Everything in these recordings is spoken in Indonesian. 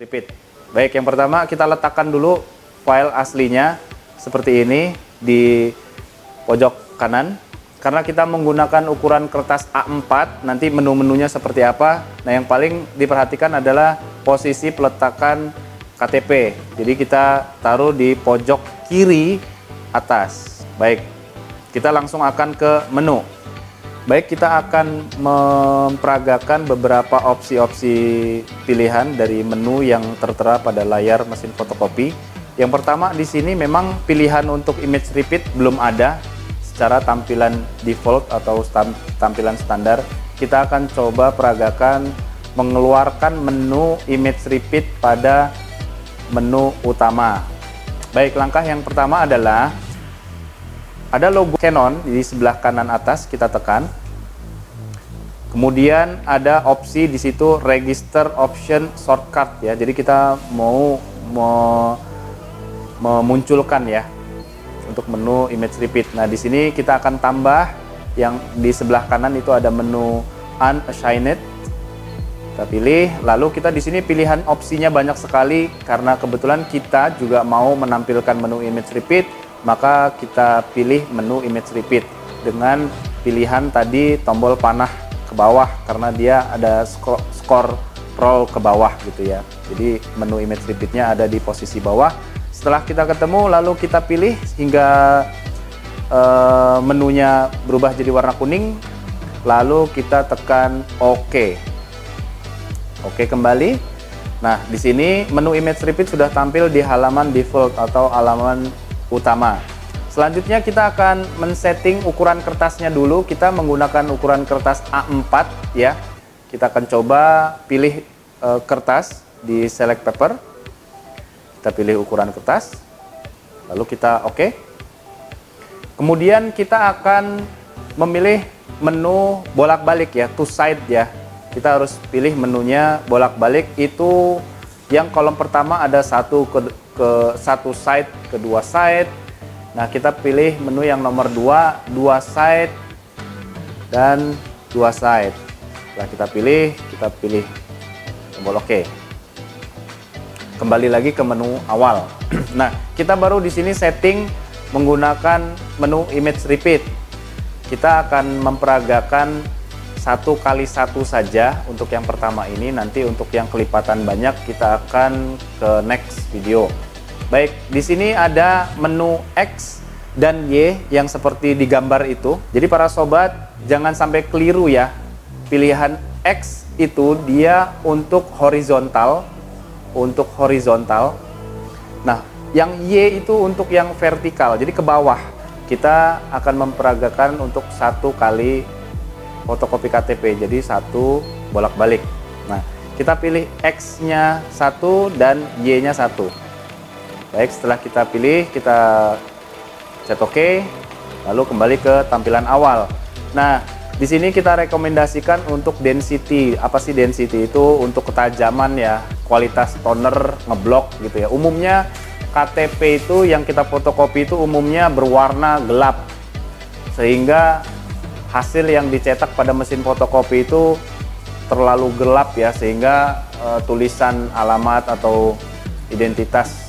repeat. Baik, yang pertama kita letakkan dulu file aslinya seperti ini di pojok kanan. Karena kita menggunakan ukuran kertas A4, nanti menu-menunya seperti apa. Nah, yang paling diperhatikan adalah posisi peletakan KTP. Jadi kita taruh di pojok kiri atas. Baik, kita langsung akan ke menu. Baik, kita akan memperagakan beberapa opsi-opsi pilihan dari menu yang tertera pada layar mesin fotokopi. Yang pertama di sini memang pilihan untuk image repeat belum ada secara tampilan default atau tampilan standar. Kita akan coba peragakan mengeluarkan menu image repeat pada menu utama. Baik, langkah yang pertama adalah ada logo Canon di sebelah kanan atas, kita tekan. Kemudian ada opsi di situ register option shortcut ya. Jadi kita mau memunculkan ya untuk menu image repeat. Nah, di sini kita akan tambah yang di sebelah kanan itu ada menu unassigned. Kita pilih, lalu kita di sini pilihan opsinya banyak sekali karena kebetulan kita juga mau menampilkan menu image repeat. Maka kita pilih menu image repeat dengan pilihan tadi tombol panah ke bawah karena dia ada scroll ke bawah gitu ya. Jadi menu image repeatnya ada di posisi bawah. Setelah kita ketemu lalu kita pilih hingga menunya berubah jadi warna kuning, lalu kita tekan OK. Oke, kembali. Nah, di sini menu image repeat sudah tampil di halaman default atau halaman utama. Selanjutnya kita akan men-setting ukuran kertasnya dulu. Kita menggunakan ukuran kertas A4 ya. Kita akan coba pilih kertas di select paper. Kita pilih ukuran kertas. Lalu kita OK. Kemudian kita akan memilih menu bolak-balik ya, to side ya. Kita harus pilih menunya bolak-balik, itu yang kolom pertama ada satu side, kedua side. Nah, kita pilih menu yang nomor 2, 2 side dan 2 side. Setelah kita pilih tombol OK. Kembali lagi ke menu awal. Nah, kita baru di sini setting menggunakan menu image repeat. Kita akan memperagakan 1x1 saja untuk yang pertama ini. Nanti untuk yang kelipatan banyak kita akan ke next video. Baik, di sini ada menu X dan Y yang seperti di gambar itu. Jadi para sobat jangan sampai keliru ya. Pilihan X itu dia untuk horizontal, Nah, yang Y itu untuk yang vertikal, jadi ke bawah. Kita akan memperagakan untuk 1 kali fotokopi KTP, jadi 1 bolak-balik. Nah, kita pilih X-nya 1 dan Y-nya 1. Baik, setelah kita pilih, kita set OK, lalu kembali ke tampilan awal. Nah, di sini kita rekomendasikan untuk density. Apa sih density itu? Untuk ketajaman ya, kualitas toner ngeblok gitu ya. Umumnya KTP itu yang kita fotokopi itu umumnya berwarna gelap, sehingga hasil yang dicetak pada mesin fotokopi itu terlalu gelap ya, sehingga tulisan alamat atau identitas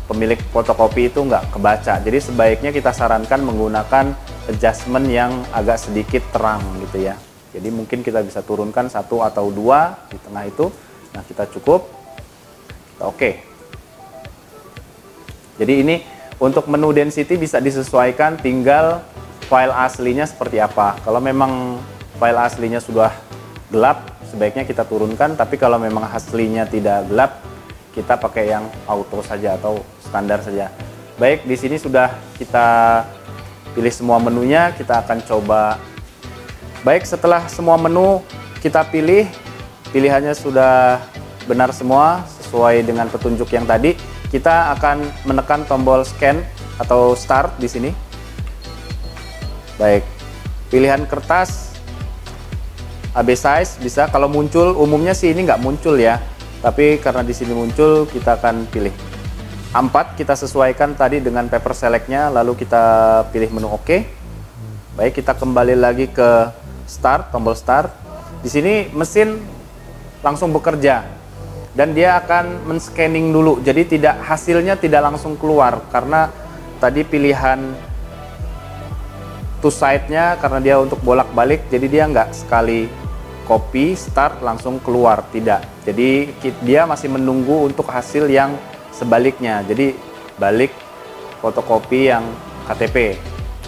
pemilik fotokopi itu nggak kebaca. Jadi sebaiknya kita sarankan menggunakan adjustment yang agak sedikit terang gitu ya. Jadi mungkin kita bisa turunkan 1 atau 2 di tengah itu. Nah, kita cukup, kita OK. Jadi ini untuk menu density bisa disesuaikan, tinggal file aslinya seperti apa. Kalau memang file aslinya sudah gelap, sebaiknya kita turunkan. Tapi kalau memang aslinya tidak gelap, kita pakai yang auto saja atau standar saja. Baik, di sini sudah kita pilih semua menunya, kita akan coba. Baik, setelah semua menu kita pilih, pilihannya sudah benar semua sesuai dengan petunjuk yang tadi. Kita akan menekan tombol scan atau start di sini. Baik, pilihan kertas AB size bisa, kalau muncul, umumnya sih ini nggak muncul ya, tapi karena di sini muncul kita akan pilih A4. Kita sesuaikan tadi dengan paper selectnya, lalu kita pilih menu OK. Baik, kita kembali lagi ke start, tombol start. Di sini mesin langsung bekerja. dan dia akan men-scanning dulu. Jadi hasilnya tidak langsung keluar karena tadi pilihan two side-nya karena dia untuk bolak-balik, jadi dia nggak sekali copy start langsung keluar, tidak. Jadi dia masih menunggu untuk hasil yang sebaliknya. Jadi balik fotokopi yang KTP.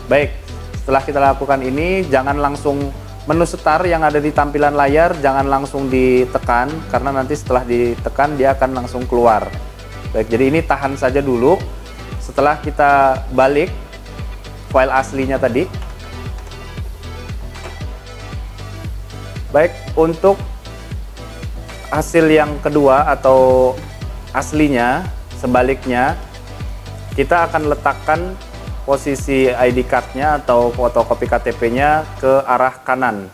Baik, setelah kita lakukan ini, jangan langsung menu start yang ada di tampilan layar, jangan langsung ditekan, karena nanti setelah ditekan dia akan langsung keluar. Baik, jadi ini tahan saja dulu. Setelah kita balik file aslinya tadi. Baik, untuk hasil yang kedua atau aslinya, sebaliknya, kita akan letakkan posisi ID card-nya atau fotokopi KTP-nya ke arah kanan.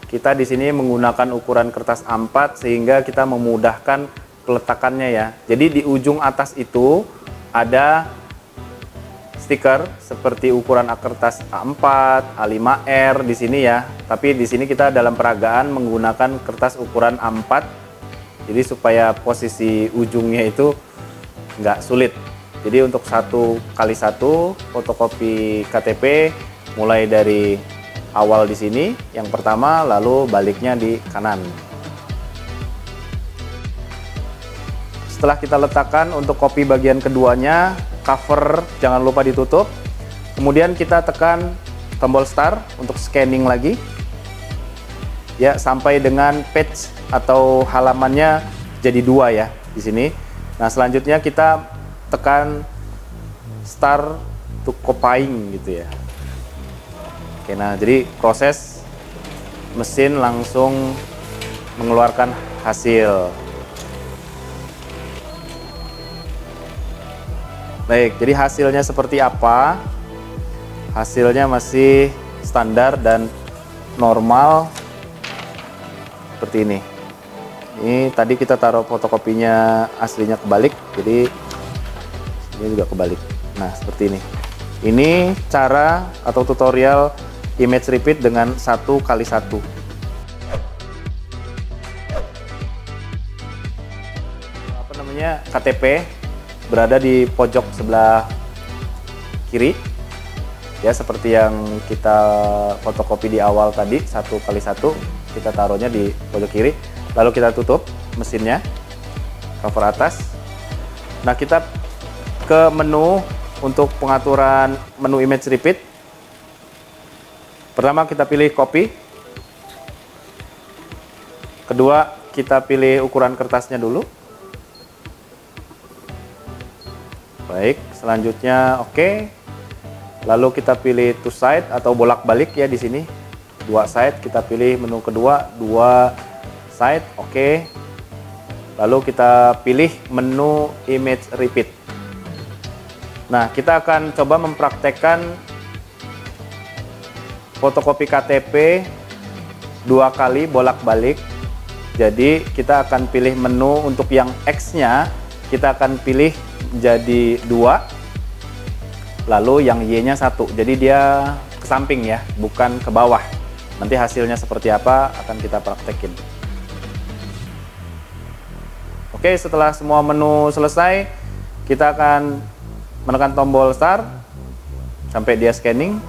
Kita di sini menggunakan ukuran kertas A4 sehingga kita memudahkan peletakannya ya. Jadi di ujung atas itu ada stiker seperti ukuran kertas A4, A5R di sini ya. Tapi di sini kita dalam peragaan menggunakan kertas ukuran A4. Jadi supaya posisi ujungnya itu nggak sulit. Jadi untuk 1x1 fotokopi KTP mulai dari awal di sini yang pertama, lalu baliknya di kanan. Setelah kita letakkan untuk kopi bagian keduanya, cover jangan lupa ditutup. Kemudian kita tekan tombol start untuk scanning lagi. Ya, sampai dengan page atau halamannya jadi 2 ya di sini. Nah, selanjutnya kita tekan start to copying gitu ya. Oke, nah jadi proses mesin langsung mengeluarkan hasil. Baik, jadi hasilnya seperti apa? Hasilnya masih standar dan normal seperti ini. Ini tadi kita taruh fotokopinya aslinya kebalik, jadi ini juga kebalik. Nah, seperti ini. Ini cara atau tutorial image repeat dengan 1x1. Apa namanya? KTP berada di pojok sebelah kiri. Ya, seperti yang kita fotokopi di awal tadi, 1x1 kita taruhnya di pojok kiri. Lalu kita tutup mesinnya, cover atas. Nah, kita ke menu untuk pengaturan menu image repeat. Pertama kita pilih copy. Kedua kita pilih ukuran kertasnya dulu. Baik, selanjutnya oke. Lalu kita pilih two side atau bolak-balik ya di sini. 2 side, kita pilih menu kedua 2 side, oke. Lalu kita pilih menu image repeat. Nah, kita akan coba mempraktekkan fotokopi KTP 2 kali bolak-balik. Jadi kita akan pilih menu untuk yang X-nya, kita akan pilih jadi 2, lalu yang Y-nya 1. Jadi dia ke samping ya, bukan ke bawah. Nanti hasilnya seperti apa akan kita praktekin. Oke, setelah semua menu selesai, kita akan menekan tombol start sampai dia scanning.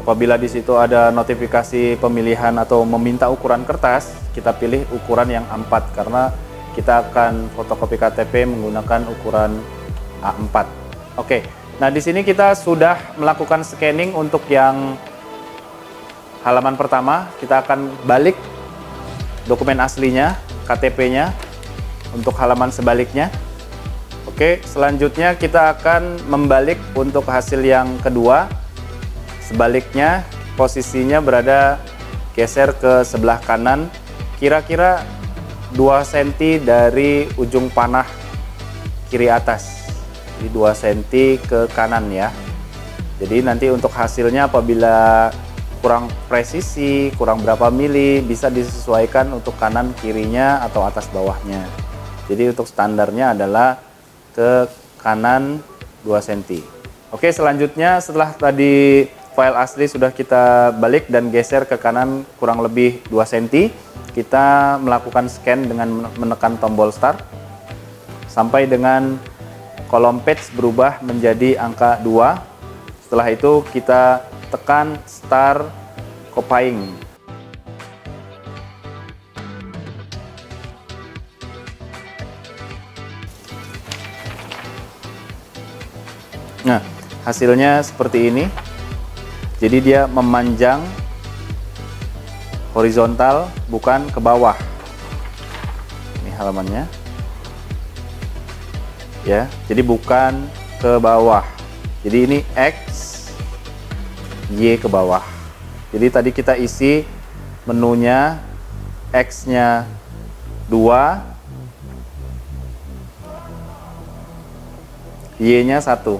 Apabila di situ ada notifikasi pemilihan atau meminta ukuran kertas, kita pilih ukuran yang A4 karena kita akan fotokopi KTP menggunakan ukuran A4. Oke. Nah, di sini kita sudah melakukan scanning untuk yang halaman pertama. Kita akan balik dokumen aslinya, KTP-nya. Untuk halaman sebaliknya. Oke, selanjutnya kita akan membalik untuk hasil yang kedua. Sebaliknya posisinya berada geser ke sebelah kanan, kira-kira 2 cm dari ujung panah kiri atas. Jadi 2 cm ke kanan ya. Jadi nanti untuk hasilnya apabila kurang presisi, kurang berapa mili, bisa disesuaikan untuk kanan kirinya atau atas bawahnya. Jadi untuk standarnya adalah ke kanan 2 cm. Oke, selanjutnya setelah tadi file asli sudah kita balik dan geser ke kanan kurang lebih 2 cm. Kita melakukan scan dengan menekan tombol start sampai dengan kolom page berubah menjadi angka 2. Setelah itu kita tekan start copying. Nah, hasilnya seperti ini. Jadi dia memanjang horizontal, bukan ke bawah. Ini halamannya. Ya, jadi bukan ke bawah. Jadi ini X, Y ke bawah. Jadi tadi kita isi menunya, X-nya 2, Y-nya 1.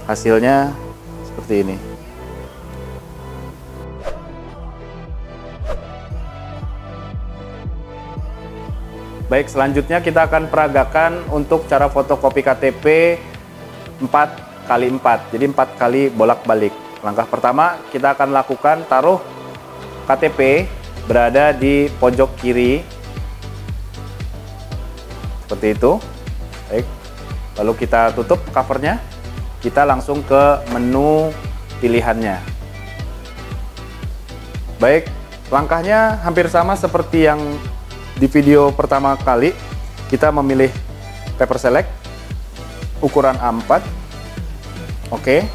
Hasilnya seperti ini. Baik, selanjutnya kita akan peragakan untuk cara fotokopi KTP 4x4. Jadi 4 kali bolak-balik. Langkah pertama kita akan lakukan taruh KTP berada di pojok kiri. Seperti itu. Baik. Lalu kita tutup covernya. Kita langsung ke menu pilihannya. Baik, langkahnya hampir sama seperti yang di video pertama kali. Kita memilih paper select ukuran A4. Oke.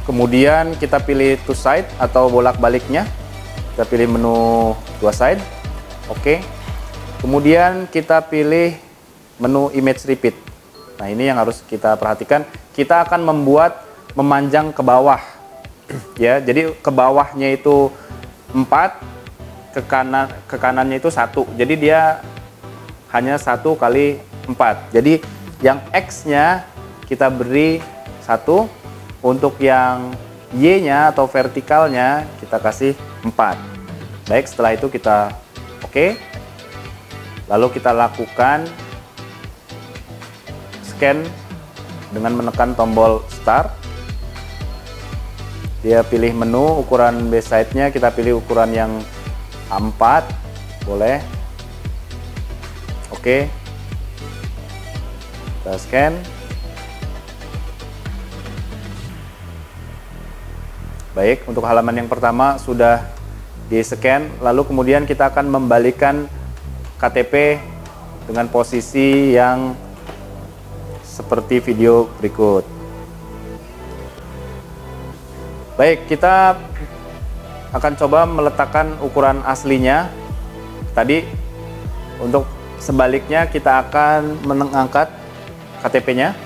Kemudian kita pilih two side atau bolak-baliknya. Kita pilih menu dua side. Oke. Kemudian kita pilih menu image repeat. Nah, ini yang harus kita perhatikan. Kita akan membuat memanjang ke bawah. Ya, jadi ke bawahnya itu 4, ke kanannya itu 1. Jadi dia hanya 1 kali 4. Jadi yang X-nya kita beri 1, untuk yang Y-nya atau vertikalnya kita kasih 4. Baik, setelah itu kita oke. Lalu kita lakukan scan dengan menekan tombol start. Dia pilih menu ukuran base side-nya, kita pilih ukuran yang A4, boleh. Oke. Kita scan. Baik, untuk halaman yang pertama sudah di-scan, lalu kemudian kita akan membalikkan KTP dengan posisi yang seperti video berikut. Baik, kita akan coba meletakkan ukuran aslinya. Tadi untuk sebaliknya kita akan mengangkat KTP-nya.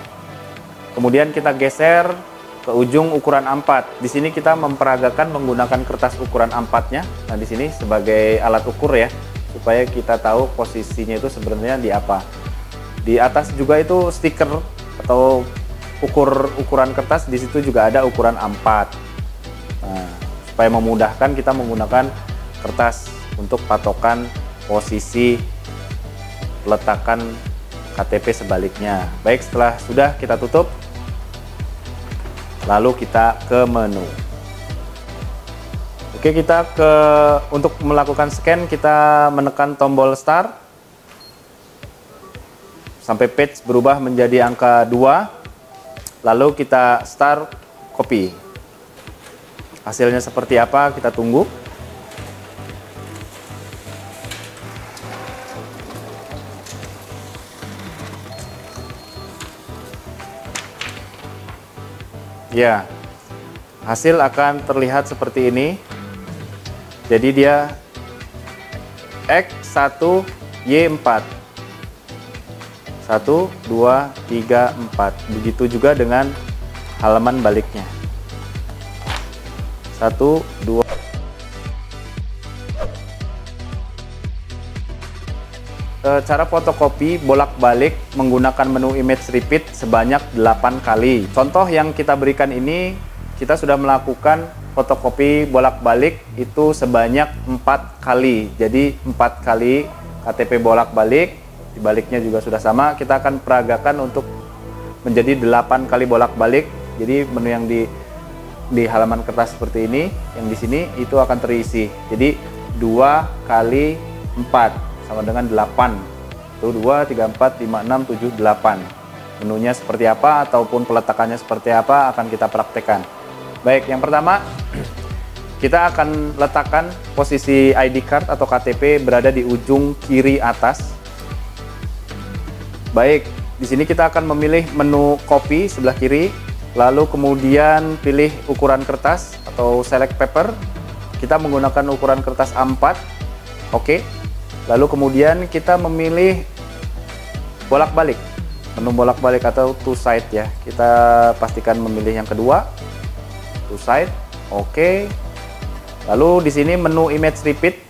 Kemudian kita geser ke ujung ukuran A4. Di sini kita memperagakan menggunakan kertas ukuran A4-nya. Nah, di sini sebagai alat ukur ya, supaya kita tahu posisinya itu sebenarnya di apa. Di atas juga itu stiker atau ukuran kertas, di situ juga ada ukuran A4. Nah, supaya memudahkan kita menggunakan kertas untuk patokan posisi peletakan KTP sebaliknya. Baik, setelah sudah kita tutup, lalu kita ke menu. Oke, kita untuk melakukan scan kita menekan tombol start sampai page berubah menjadi angka 2. Lalu kita start copy. Hasilnya seperti apa kita tunggu. Ya, hasil akan terlihat seperti ini. Jadi dia X1 Y4 1, 2, 3, 4. Begitu juga dengan halaman baliknya. 1, 2. Cara fotokopi bolak-balik menggunakan menu image repeat sebanyak 8 kali. Contoh yang kita berikan ini, kita sudah melakukan fotokopi bolak-balik itu sebanyak 4 kali. Jadi 4 kali KTP bolak-balik, dibaliknya juga sudah sama. Kita akan peragakan untuk menjadi 8 kali bolak-balik. Jadi menu yang di halaman kertas seperti ini, yang di sini itu akan terisi. Jadi 2 kali 4 sama dengan 8. Itu 2, 3, 4, 5, 6, 7, 8. Menunya seperti apa ataupun peletakannya seperti apa akan kita praktekkan. Baik, yang pertama kita akan letakkan posisi ID card atau KTP berada di ujung kiri atas. Baik, di sini kita akan memilih menu copy sebelah kiri, lalu kemudian pilih ukuran kertas atau select paper. Kita menggunakan ukuran kertas A4. Oke. Lalu kemudian kita memilih bolak-balik. Menu bolak-balik atau two side ya. Kita pastikan memilih yang kedua. Two side. Oke. Lalu di sini menu image repeat.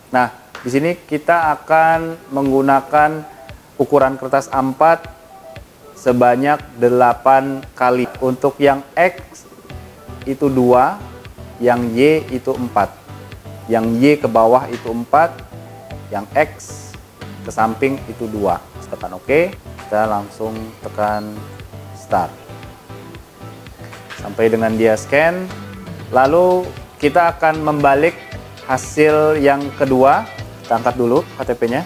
Nah, di sini kita akan menggunakan ukuran kertas A4 sebanyak 8 kali. Untuk yang X itu 2, yang Y itu 4. Yang Y ke bawah itu 4, yang X ke samping itu 2. Tekan OK, kita langsung tekan start. Sampai dengan dia scan, lalu kita akan membalik hasil yang kedua. Kita angkat dulu KTP-nya,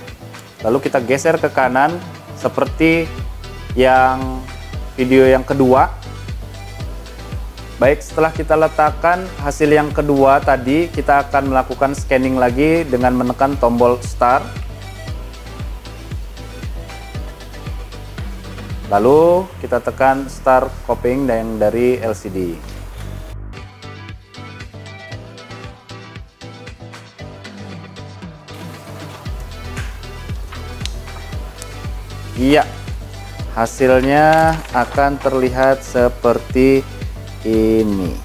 lalu kita geser ke kanan seperti yang video yang kedua. Baik, setelah kita letakkan hasil yang kedua tadi, kita akan melakukan scanning lagi dengan menekan tombol start. Lalu kita tekan start copying yang dari LCD. Iya, hasilnya akan terlihat seperti ini.